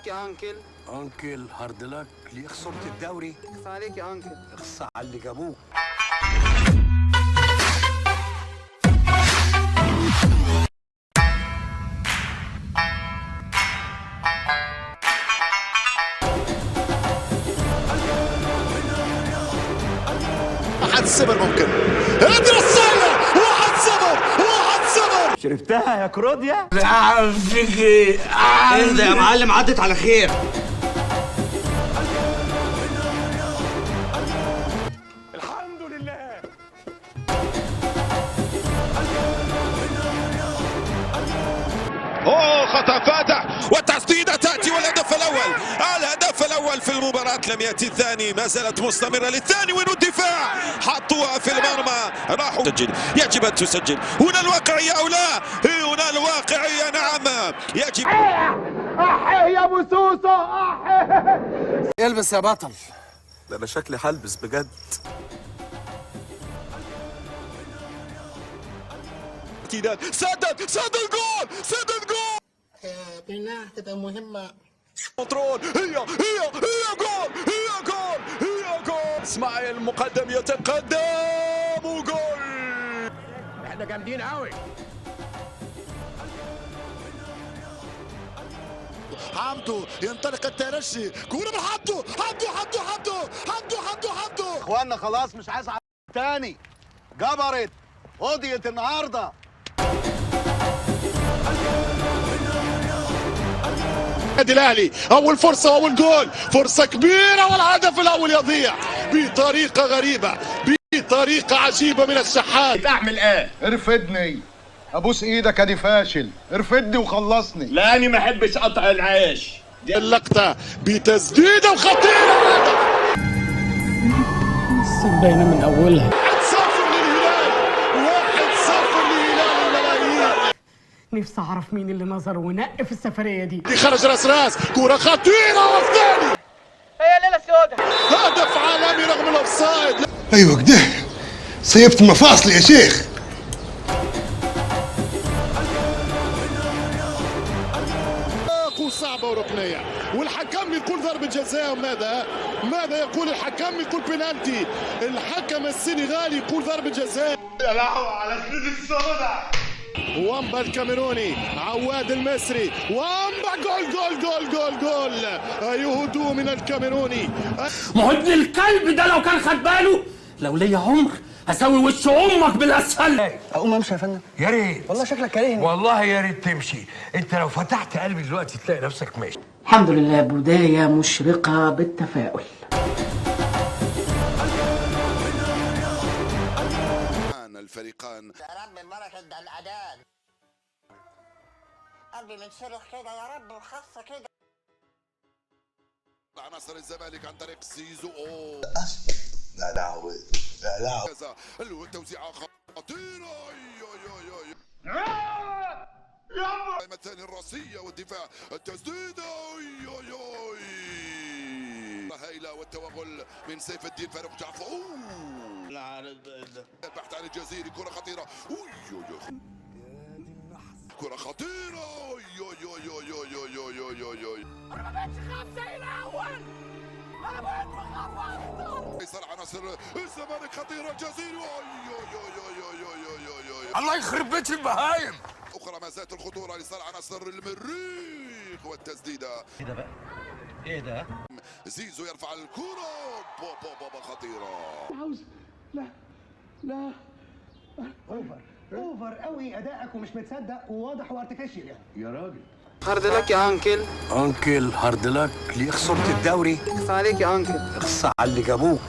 لك يا انكل. انكل هارد لك ليه خسرت الدوري؟ اخص عليك يا انكل. اخص على اللي جابوه. واحد صفر ممكن ادري الصاية 1-0 شربتها يا كروديا؟ اهدى يا معلم، عدت على خير. الحمد لله. خطأ فادح والتسديدة تأتي والهدف الأول في المباراة. لم يأتي الثاني، ما زالت مستمرة للثاني. وين الدفاع؟ حطوها في المرمى، راحوا تسجل. يجب أن تسجل. هنا الواقعية أو لا؟ هنا الواقعية، نعم يجب. يا ابو سوسو البس يا بطل. ده انا شكلي هلبس بجد. سدد الجول. بينها هتبقى مهمة. كنترول، هي جول. اسماعيل مقدم، يتقدم وجول. احنا جامدين قوي. حمدو ينطلق الترشي، كورة من حمدو. اخوانا خلاص مش عايز تاني. جبرت قضيت النهارده. النادي الاهلي اول فرصه واول جول، فرصه كبيره والهدف الاول يضيع بطريقه غريبه، بطريقه عجيبه من الشحات. اعمل ايه؟ ارفدني، ابوس ايدك ادي فاشل. ارفدني وخلصني. لا انا ما احبش قطع العيش. اللقطه بتسديده وخطيره. باينة من أولها. 1-0 للهلال، 1-0 لهلال الملايين. نفسي أعرف مين اللي نظر ونق في السفرية دي. خرج راس، كرة خطيره والثاني. هي ليله سودة. هدف عالمي رغم الاوفسايد. ايوه كده سيبت مفاصلي يا شيخ. صعبة وركنية، والحكم يقول ضربة جزاء. ماذا يقول الحكم؟ يقول بنالتي. الحكم السنغالي يقول ضربة جزاء. يا لهوي على سنين السوداء. وامبا الكاميروني، عواد المصري، وامبا جول. اي هدوء من الكاميروني. مهد الكلب ده لو كان خد باله، لو ليا عمر هسوي وش امك بالاسفل. اقوم امشي يا فندم؟ يا ريت والله شكلك كارهني. والله يا ريت تمشي. انت لو فتحت قلبي دلوقتي تلاقي نفسك ماشي. الحمد لله، بداية مشرقة بالتفاؤل. الفريقان. يا رب البركة ده الأذان. قلبي منشرح كده يا رب، وخاصة كده. عناصر الزمالك عن طريق زيزو. لا التوزيعة خطيرة. الثاني الراسية والدفاع، التسديدة هايلة، والتوغل من سيف الدين فاروق جعفر. البحث عن الجزيري، كرة خطيرة. كرة خطيرة. انا ما بقتش خاف زي الاول. انا بقيت بخاف اكتر. يسار عناصر الزمالك، خطيرة الجزيري. الله يخرب بيت البهايم. أخرى ما زالت الخطورة لصالح عناصر المريخ، والتسديدة. ايه ده؟ زيزو يرفع الكرة. بابا خطيرة. لا اوفر قوي ادائك ومش متصدق وواضح وارتفيشال يعني. هارد لك يا انكل. انكل هارد لك ليه خسرت الدوري؟ اخص عليك يا انكل. اخص على اللي جابوه.